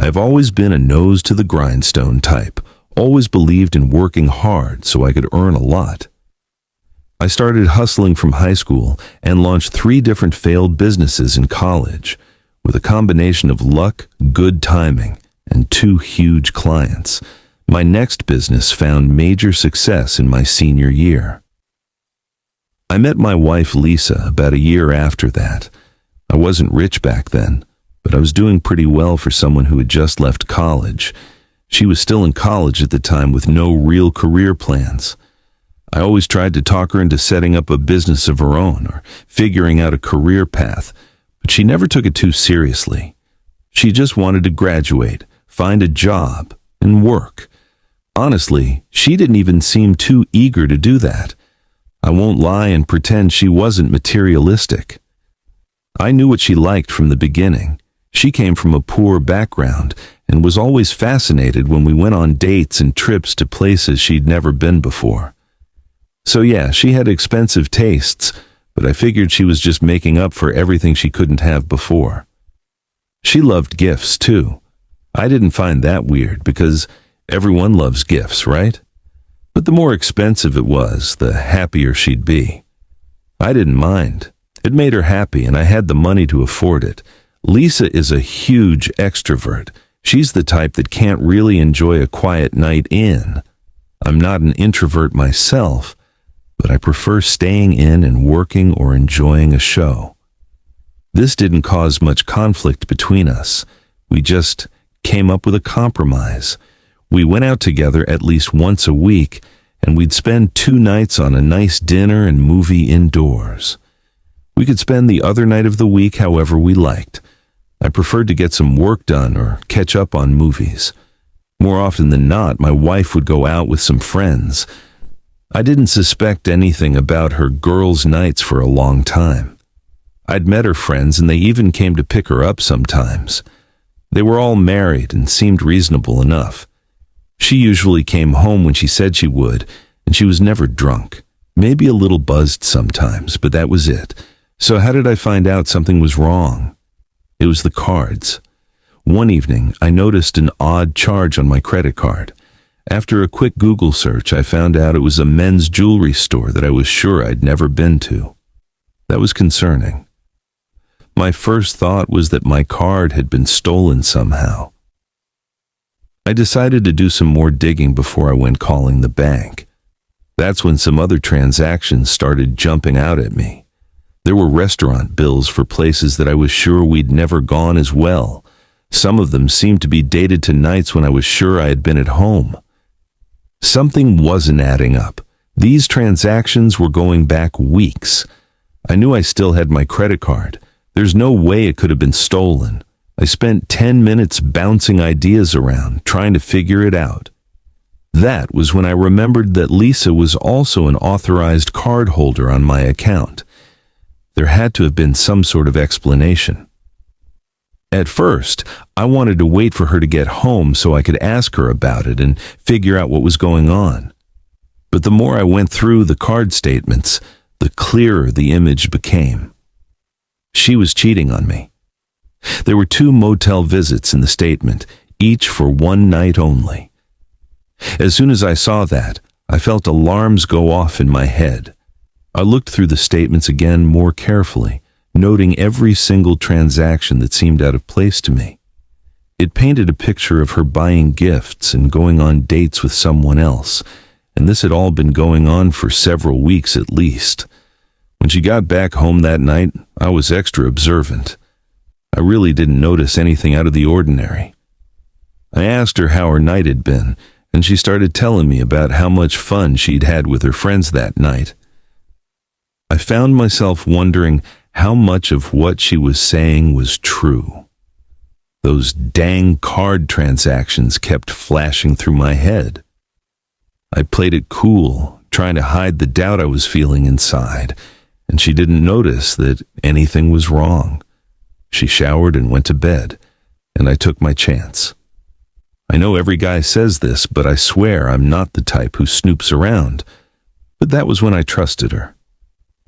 I've always been a nose to the grindstone type, always believed in working hard so I could earn a lot. I started hustling from high school and launched 3 different failed businesses in college, with a combination of luck, good timing, and 2 huge clients. My next business found major success in my senior year. I met my wife Lisa about a year after that. I wasn't rich back then, but I was doing pretty well for someone who had just left college. She was still in college at the time with no real career plans. I always tried to talk her into setting up a business of her own or figuring out a career path, but she never took it too seriously. She just wanted to graduate, find a job, and work. Honestly, she didn't even seem too eager to do that. I won't lie and pretend she wasn't materialistic. I knew what she liked from the beginning. She came from a poor background and was always fascinated when we went on dates and trips to places she'd never been before. So yeah, she had expensive tastes, but I figured she was just making up for everything she couldn't have before. She loved gifts too. I didn't find that weird because everyone loves gifts, right? But the more expensive it was, the happier she'd be. I didn't mind. It made her happy and I had the money to afford it. Lisa is a huge extrovert. She's the type that can't really enjoy a quiet night in. I'm not an introvert myself, but I prefer staying in and working or enjoying a show. This didn't cause much conflict between us. We just came up with a compromise. We went out together at least once a week, and we'd spend 2 nights on a nice dinner and movie indoors. We could spend the other night of the week however we liked. I preferred to get some work done or catch up on movies. More often than not, my wife would go out with some friends. I didn't suspect anything about her girls' nights for a long time. I'd met her friends and they even came to pick her up sometimes. They were all married and seemed reasonable enough. She usually came home when she said she would, and she was never drunk. Maybe a little buzzed sometimes, but that was it. So how did I find out something was wrong? It was the cards. One evening, I noticed an odd charge on my credit card. After a quick Google search, I found out it was a men's jewelry store that I was sure I'd never been to. That was concerning. My first thought was that my card had been stolen somehow. I decided to do some more digging before I went calling the bank. That's when some other transactions started jumping out at me. There were restaurant bills for places that I was sure we'd never gone as well. Some of them seemed to be dated to nights when I was sure I had been at home. Something wasn't adding up. These transactions were going back weeks. I knew I still had my credit card. There's no way it could have been stolen. I spent 10 minutes bouncing ideas around, trying to figure it out. That was when I remembered that Lisa was also an authorized card holder on my account. There had to have been some sort of explanation. At first, I wanted to wait for her to get home so I could ask her about it and figure out what was going on. But the more I went through the card statements, the clearer the image became. She was cheating on me. There were 2 motel visits in the statement, each for 1 night only. As soon as I saw that, I felt alarms go off in my head. I looked through the statements again more carefully, noting every single transaction that seemed out of place to me. It painted a picture of her buying gifts and going on dates with someone else, and this had all been going on for several weeks at least. When she got back home that night, I was extra observant. I really didn't notice anything out of the ordinary. I asked her how her night had been, and she started telling me about how much fun she'd had with her friends that night. I found myself wondering how much of what she was saying was true. Those dang card transactions kept flashing through my head. I played it cool, trying to hide the doubt I was feeling inside, and she didn't notice that anything was wrong. She showered and went to bed, and I took my chance. I know every guy says this, but I swear I'm not the type who snoops around. But that was when I trusted her.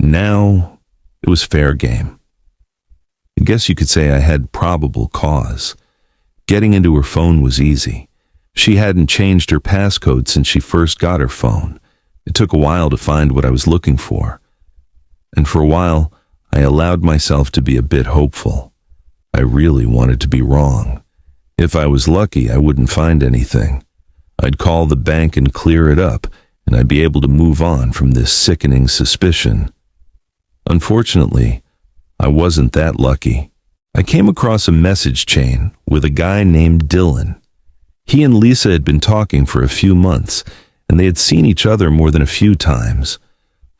Now, it was fair game. I guess you could say I had probable cause. Getting into her phone was easy. She hadn't changed her passcode since she first got her phone. It took a while to find what I was looking for. And for a while, I allowed myself to be a bit hopeful. I really wanted to be wrong. If I was lucky, I wouldn't find anything. I'd call the bank and clear it up, and I'd be able to move on from this sickening suspicion. Unfortunately, I wasn't that lucky. I came across a message chain with a guy named Dylan. He and Lisa had been talking for a few months, and they had seen each other more than a few times.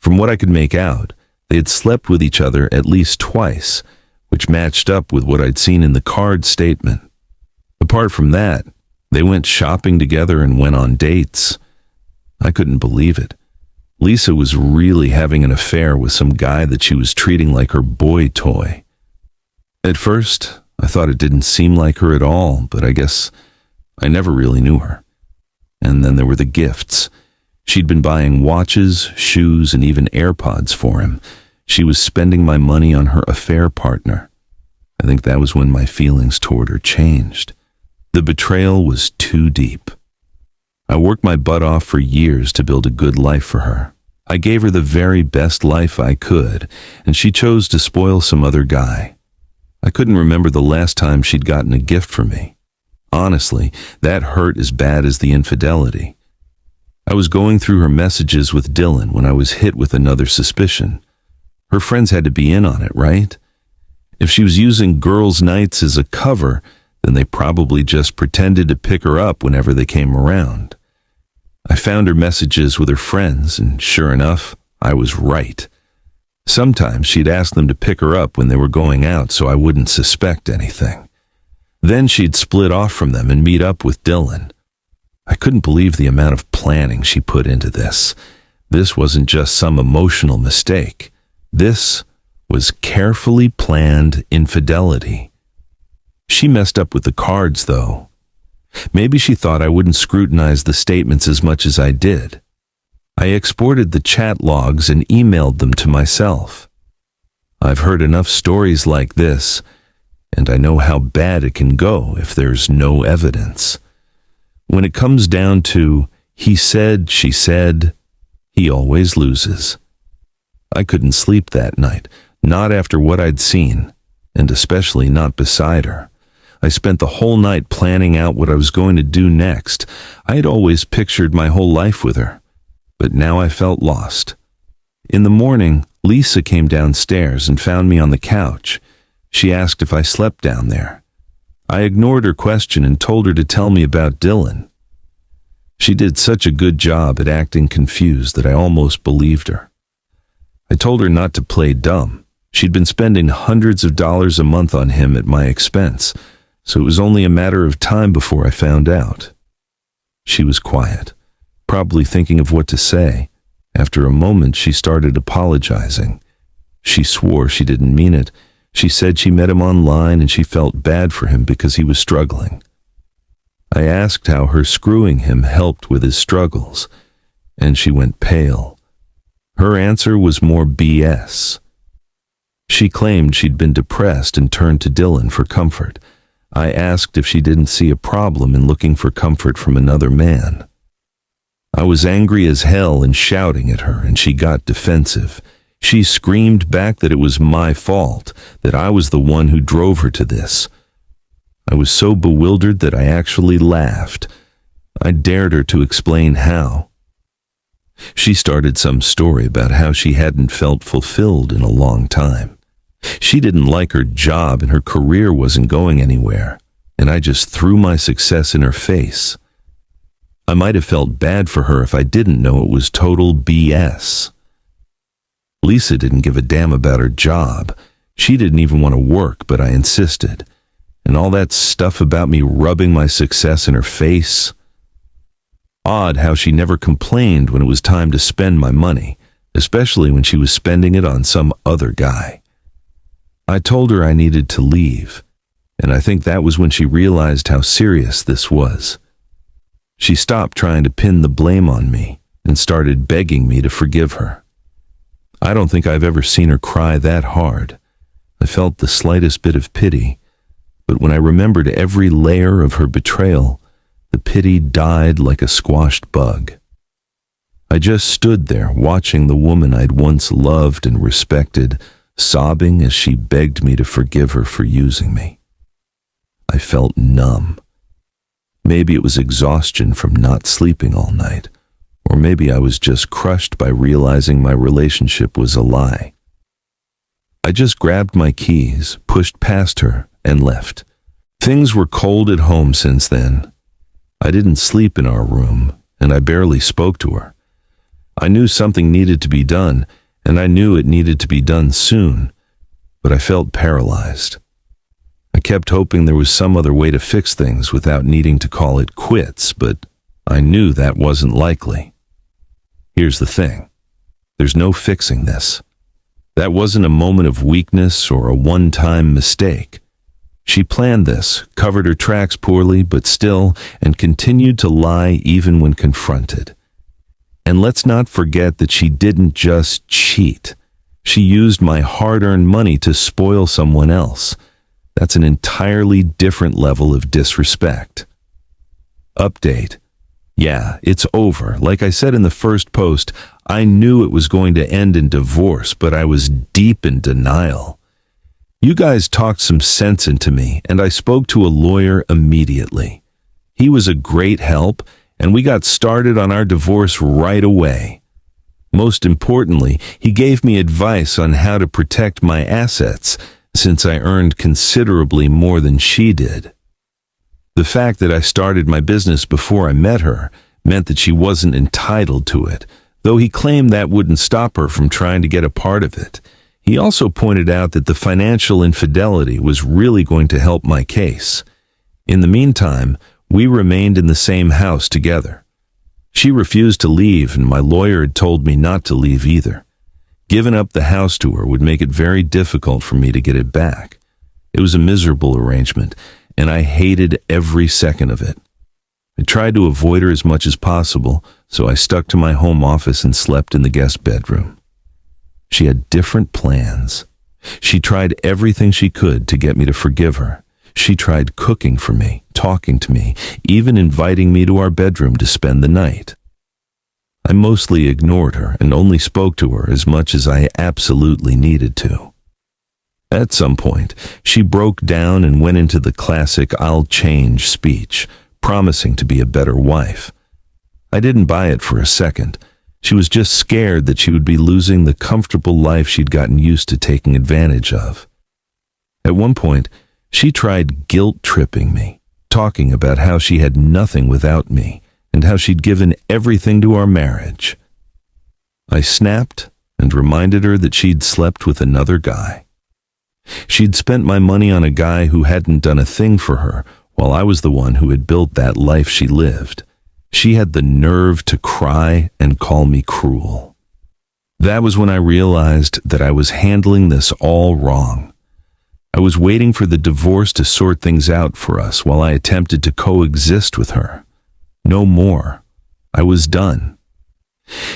From what I could make out, they had slept with each other at least twice, which matched up with what I'd seen in the card statement. Apart from that, they went shopping together and went on dates. I couldn't believe it. Lisa was really having an affair with some guy that she was treating like her boy toy. At first, I thought it didn't seem like her at all, but I guess I never really knew her. And then there were the gifts. She'd been buying watches, shoes, and even AirPods for him. She was spending my money on her affair partner. I think that was when my feelings toward her changed. The betrayal was too deep. I worked my butt off for years to build a good life for her. I gave her the very best life I could, and she chose to spoil some other guy. I couldn't remember the last time she'd gotten a gift from me. Honestly, that hurt as bad as the infidelity. I was going through her messages with Dylan when I was hit with another suspicion. Her friends had to be in on it, right? If she was using girls' nights as a cover, then they probably just pretended to pick her up whenever they came around. I found her messages with her friends, and sure enough, I was right. Sometimes she'd ask them to pick her up when they were going out so I wouldn't suspect anything. Then she'd split off from them and meet up with Dylan. I couldn't believe the amount of planning she put into this. This wasn't just some emotional mistake. This was carefully planned infidelity. She messed up with the cards, though. Maybe she thought I wouldn't scrutinize the statements as much as I did. I exported the chat logs and emailed them to myself. I've heard enough stories like this, and I know how bad it can go if there's no evidence. When it comes down to he said, she said, he always loses. I couldn't sleep that night, not after what I'd seen, and especially not beside her. I spent the whole night planning out what I was going to do next. I had always pictured my whole life with her, but now I felt lost. In the morning, Lisa came downstairs and found me on the couch. She asked if I slept down there. I ignored her question and told her to tell me about Dylan. She did such a good job at acting confused that I almost believed her. I told her not to play dumb. She'd been spending hundreds of dollars a month on him at my expense, so it was only a matter of time before I found out. She was quiet, probably thinking of what to say. After a moment, she started apologizing. She swore she didn't mean it. She said she met him online and she felt bad for him because he was struggling. I asked how her screwing him helped with his struggles, and she went pale. Her answer was more BS. She claimed she'd been depressed and turned to Dylan for comfort. I asked if she didn't see a problem in looking for comfort from another man. I was angry as hell and shouting at her, and she got defensive. She screamed back that it was my fault, that I was the one who drove her to this. I was so bewildered that I actually laughed. I dared her to explain how. She started some story about how she hadn't felt fulfilled in a long time. She didn't like her job and her career wasn't going anywhere, and I just threw my success in her face. I might have felt bad for her if I didn't know it was total BS. Lisa didn't give a damn about her job. She didn't even want to work, but I insisted. And all that stuff about me rubbing my success in her face. Odd how she never complained when it was time to spend my money, especially when she was spending it on some other guy. I told her I needed to leave, and I think that was when she realized how serious this was. She stopped trying to pin the blame on me and started begging me to forgive her. I don't think I've ever seen her cry that hard. I felt the slightest bit of pity, but when I remembered every layer of her betrayal, the pity died like a squashed bug. I just stood there watching the woman I'd once loved and respected, sobbing as she begged me to forgive her for using me. I felt numb. Maybe it was exhaustion from not sleeping all night, or maybe I was just crushed by realizing my relationship was a lie. I just grabbed my keys, pushed past her, and left. Things were cold at home since then. I didn't sleep in our room, and I barely spoke to her. I knew something needed to be done, and I knew it needed to be done soon, but I felt paralyzed. I kept hoping there was some other way to fix things without needing to call it quits, but I knew that wasn't likely. Here's the thing. There's no fixing this. That wasn't a moment of weakness or a one-time mistake. She planned this, covered her tracks poorly, but still, and continued to lie even when confronted. And let's not forget that she didn't just cheat. She used my hard-earned money to spoil someone else. That's an entirely different level of disrespect. Update. Yeah, it's over. Like I said in the first post, I knew it was going to end in divorce, but I was deep in denial. You guys talked some sense into me, and I spoke to a lawyer immediately. He was a great help, and we got started on our divorce right away. Most importantly, he gave me advice on how to protect my assets, since I earned considerably more than she did. The fact that I started my business before I met her meant that she wasn't entitled to it, though he claimed that wouldn't stop her from trying to get a part of it. He also pointed out that the financial infidelity was really going to help my case. In the meantime, we remained in the same house together. She refused to leave, and my lawyer had told me not to leave either. Giving up the house to her would make it very difficult for me to get it back. It was a miserable arrangement, and I hated every second of it. I tried to avoid her as much as possible, so I stuck to my home office and slept in the guest bedroom. She had different plans. She tried everything she could to get me to forgive her. She tried cooking for me, talking to me, even inviting me to our bedroom to spend the night. I mostly ignored her and only spoke to her as much as I absolutely needed to. At some point, she broke down and went into the classic "I'll change" speech, promising to be a better wife. I didn't buy it for a second. She was just scared that she would be losing the comfortable life she'd gotten used to taking advantage of. At one point, she tried guilt-tripping me, talking about how she had nothing without me and how she'd given everything to our marriage. I snapped and reminded her that she'd slept with another guy. She'd spent my money on a guy who hadn't done a thing for her, while I was the one who had built that life she lived. She had the nerve to cry and call me cruel. That was when I realized that I was handling this all wrong. I was waiting for the divorce to sort things out for us while I attempted to coexist with her. No more. I was done.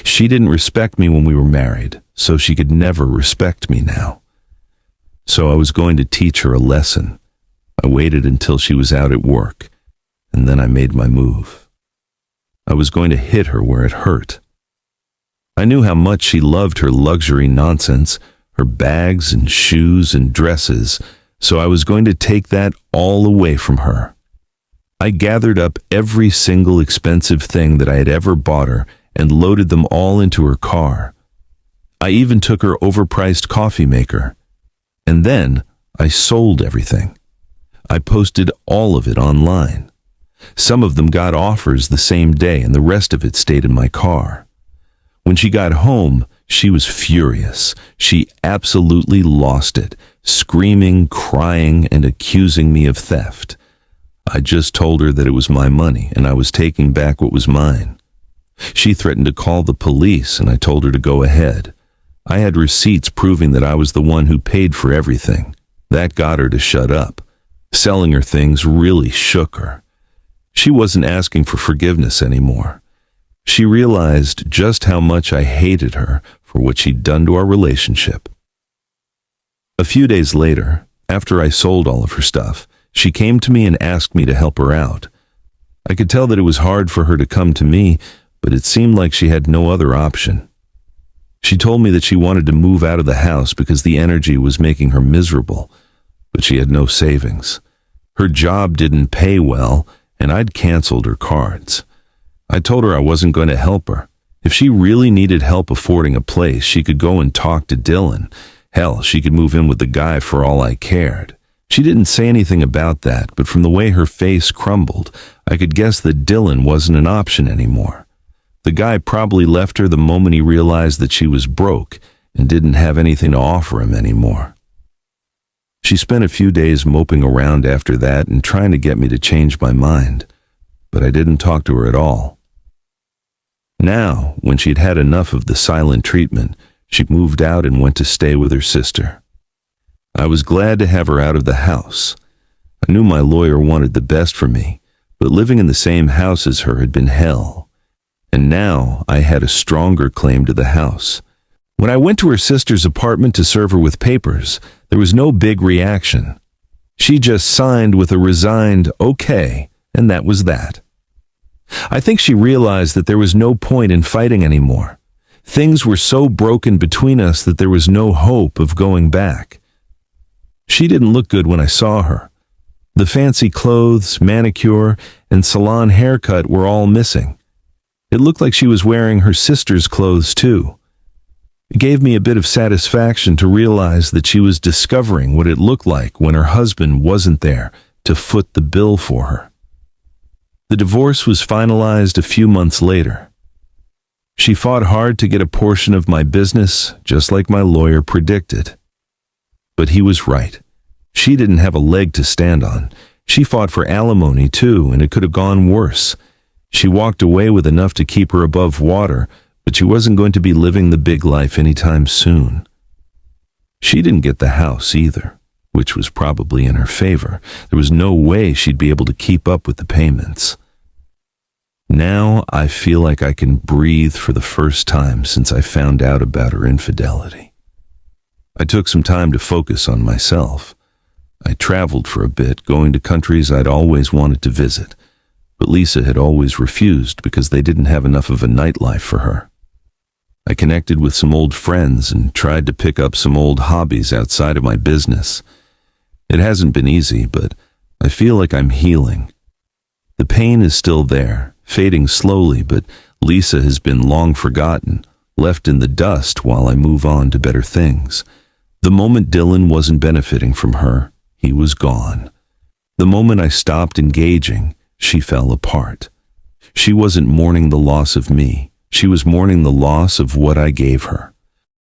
She didn't respect me when we were married, so she could never respect me now. So I was going to teach her a lesson. I waited until she was out at work, and then I made my move. I was going to hit her where it hurt. I knew how much she loved her luxury nonsense, her bags and shoes and dresses, so I was going to take that all away from her. I gathered up every single expensive thing that I had ever bought her and loaded them all into her car. I even took her overpriced coffee maker. And then I sold everything. I posted all of it online. Some of them got offers the same day, and the rest of it stayed in my car. When she got home, she was furious. She absolutely lost it, screaming, crying, and accusing me of theft. I just told her that it was my money, and I was taking back what was mine. She threatened to call the police, and I told her to go ahead. I had receipts proving that I was the one who paid for everything. That got her to shut up. Selling her things really shook her. She wasn't asking for forgiveness anymore. She realized just how much I hated her for what she'd done to our relationship. A few days later, after I sold all of her stuff, She came to me and asked me to help her out. I could tell that it was hard for her to come to me, but it seemed like she had no other option. She told me that she wanted to move out of the house because the energy was making her miserable, but she had no savings. Her job didn't pay well, and I'd canceled her cards. I told her I wasn't going to help her. If she really needed help affording a place, she could go and talk to Dylan. Hell, she could move in with the guy for all I cared. She didn't say anything about that, but from the way her face crumbled, I could guess that Dylan wasn't an option anymore. The guy probably left her the moment he realized that she was broke and didn't have anything to offer him anymore. She spent a few days moping around after that and trying to get me to change my mind, but I didn't talk to her at all. Now, when she'd had enough of the silent treatment, she moved out and went to stay with her sister. I was glad to have her out of the house. I knew my lawyer wanted the best for me, but living in the same house as her had been hell. And now I had a stronger claim to the house. When I went to her sister's apartment to serve her with papers, there was no big reaction. She just signed with a resigned okay, and that was that. I think she realized that there was no point in fighting anymore. Things were so broken between us that there was no hope of going back. She didn't look good when I saw her. The fancy clothes, manicure, and salon haircut were all missing. It looked like she was wearing her sister's clothes too. It gave me a bit of satisfaction to realize that she was discovering what it looked like when her husband wasn't there to foot the bill for her. The divorce was finalized a few months later. She fought hard to get a portion of my business, just like my lawyer predicted. But he was right. She didn't have a leg to stand on. She fought for alimony too, and it could have gone worse. She walked away with enough to keep her above water, but she wasn't going to be living the big life anytime soon. She didn't get the house either, which was probably in her favor. There was no way she'd be able to keep up with the payments. Now I feel like I can breathe for the first time since I found out about her infidelity. I took some time to focus on myself. I traveled for a bit, going to countries I'd always wanted to visit, but Lisa had always refused because they didn't have enough of a nightlife for her. I connected with some old friends and tried to pick up some old hobbies outside of my business. It hasn't been easy, but I feel like I'm healing. The pain is still there, fading slowly, but Lisa has been long forgotten, left in the dust while I move on to better things. The moment Dylan wasn't benefiting from her, he was gone. The moment I stopped engaging, she fell apart. She wasn't mourning the loss of me. She was mourning the loss of what I gave her.